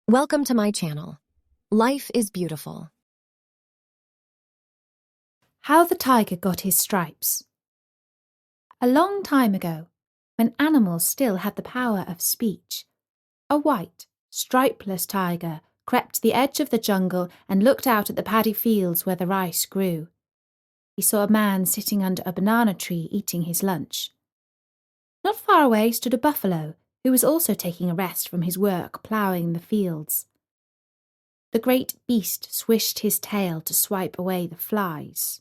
Welcome to my channel. Life is beautiful. How the Tiger Got His Stripes. A long time ago, when animals still had the power of speech, a white, stripeless tiger crept to the edge of the jungle and looked out at the paddy fields where the rice grew. He saw a man sitting under a banana tree eating his lunch. Not far away stood a buffalo, who was also taking a rest from his work ploughing the fields. The great beast swished his tail to swipe away the flies.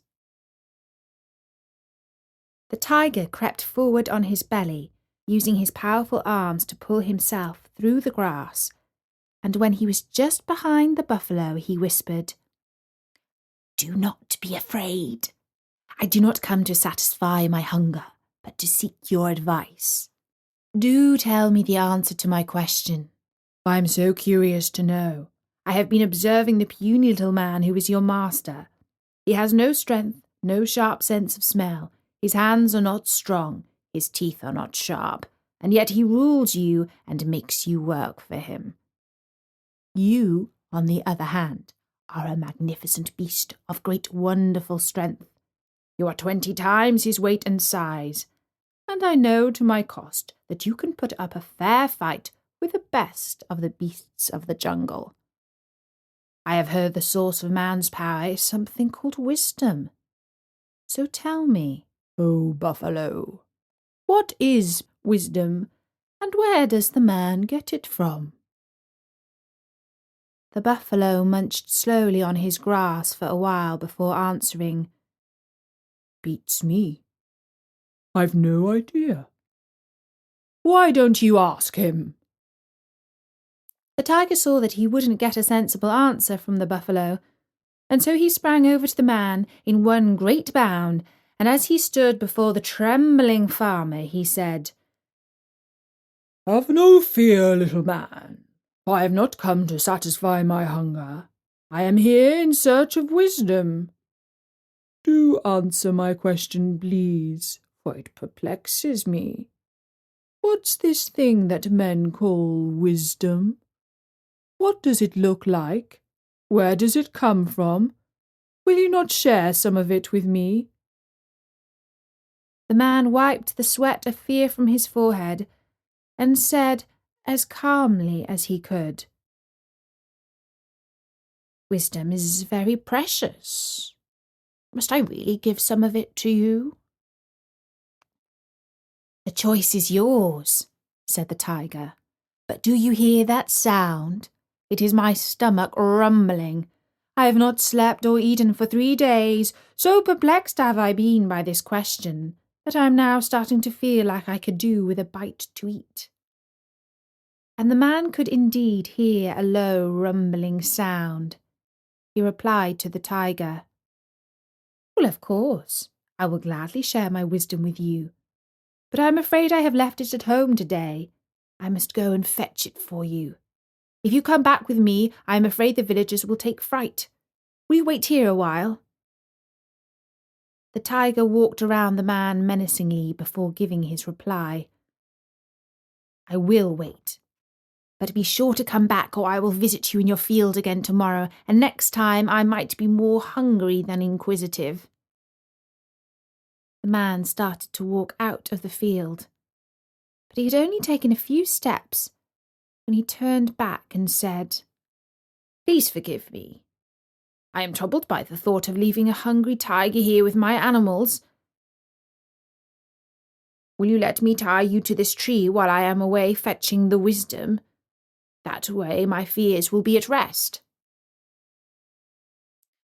The tiger crept forward on his belly, using his powerful arms to pull himself through the grass, and when he was just behind the buffalo, he whispered, "Do not be afraid. I do not come to satisfy my hunger, but to seek your advice. Do tell me the answer to my question. I am so curious to know. I have been observing the puny little man who is your master. He has no strength, no sharp sense of smell. His hands are not strong, his teeth are not sharp, and yet he rules you and makes you work for him. You, on the other hand, are a magnificent beast of great wonderful strength. You are 20 times his weight and size, and I know to my cost that you can put up a fair fight with the best of the beasts of the jungle. I have heard the source of man's power is something called wisdom. So tell me, O buffalo, what is wisdom, and where does the man get it from?" The buffalo munched slowly on his grass for a while before answering, "Beats me. I've no idea. Why don't you ask him?" The tiger saw that he wouldn't get a sensible answer from the buffalo, and so he sprang over to the man in one great bound, and as he stood before the trembling farmer, he said, "Have no fear, little man. I have not come to satisfy my hunger. I am here in search of wisdom. Do answer my question, please, for it perplexes me. What's this thing that men call wisdom? What does it look like? Where does it come from? Will you not share some of it with me?" The man wiped the sweat of fear from his forehead and said as calmly as he could, "Wisdom is very precious. Must I really give some of it to you?" "The choice is yours," said the tiger. "But do you hear that sound? It is my stomach rumbling. I have not slept or eaten for 3 days. So perplexed have I been by this question that I am now starting to feel like I could do with a bite to eat." And the man could indeed hear a low rumbling sound. He replied to the tiger, "Well, of course, I will gladly share my wisdom with you. But I am afraid I have left it at home today. I must go and fetch it for you. If you come back with me, I am afraid the villagers will take fright. Will you wait here a while?" The tiger walked around the man menacingly before giving his reply. "I will wait. But be sure to come back, or I will visit you in your field again tomorrow, and next time I might be more hungry than inquisitive." The man started to walk out of the field, but he had only taken a few steps when he turned back and said, "Please forgive me. I am troubled by the thought of leaving a hungry tiger here with my animals. Will you let me tie you to this tree while I am away fetching the wisdom? That way my fears will be at rest."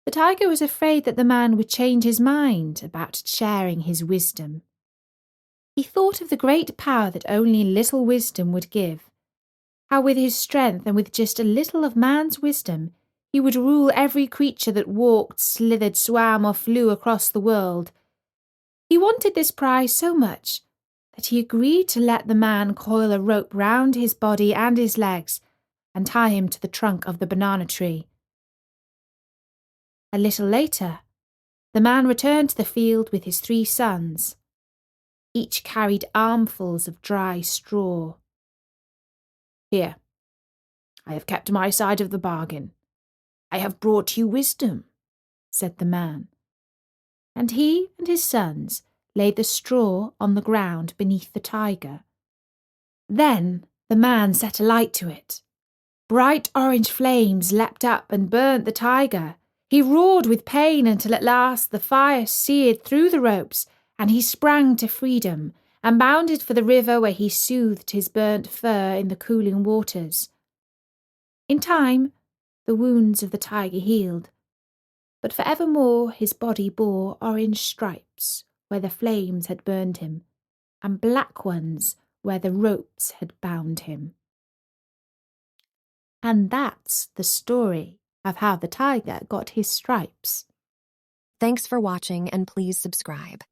The tiger was afraid that the man would change his mind about sharing his wisdom. He thought of the great power that only little wisdom would give, how with his strength and with just a little of man's wisdom, he would rule every creature that walked, slithered, swam, or flew across the world. He wanted this prize so much that he agreed to let the man coil a rope round his body and his legs and tie him to the trunk of the banana tree. A little later, the man returned to the field with his 3 sons. Each carried armfuls of dry straw. "Here, I have kept my side of the bargain. I have brought you wisdom, said the man. And he and his sons laid the straw on the ground beneath the tiger. Then the man set a light to it. Bright orange flames leapt up and burnt the tiger. He roared with pain until at last the fire seared through the ropes, and he sprang to freedom and bounded for the river, where he soothed his burnt fur in the cooling waters. In time, the wounds of the tiger healed, but for evermore his body bore orange stripes where the flames had burned him, and black ones where the ropes had bound him. And that's the story of how the tiger got his stripes. Thanks for watching, and please subscribe.